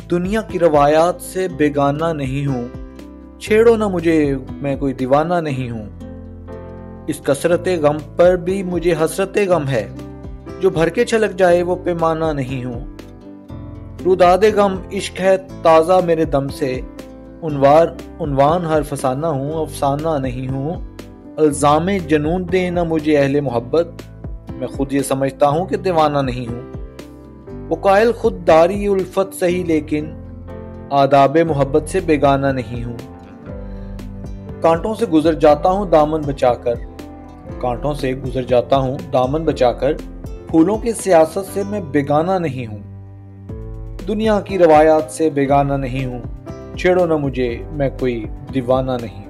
दुनिया की रवायात से बेगाना नहीं हूँ, छेड़ो ना मुझे, मैं कोई दीवाना नहीं हूँ। इस कसरते गम पर भी मुझे हसरते गम है, जो भर के छलक जाए वो पैमाना नहीं हूँ। रुदादे गम इश्क है ताज़ा मेरे दम से, उन्वान हर फसाना हूँ, अफसाना नहीं हूँ। अल्जामे जनून दे ना मुझे अहले मोहब्बत, मैं खुद ये समझता हूँ कि दीवाना नहीं हूँ। वो कायल खुददारी उल्फत सही, लेकिन आदाबे मोहब्बत से बेगाना नहीं हूँ। कांटों से गुजर जाता हूँ दामन बचाकर, कांटों से गुजर जाता हूँ दामन बचाकर, फूलों की सियासत से मैं बेगाना नहीं हूँ। दुनिया की रवायात से बेगाना नहीं हूँ, छेड़ो ना मुझे, मैं कोई दीवाना नहीं।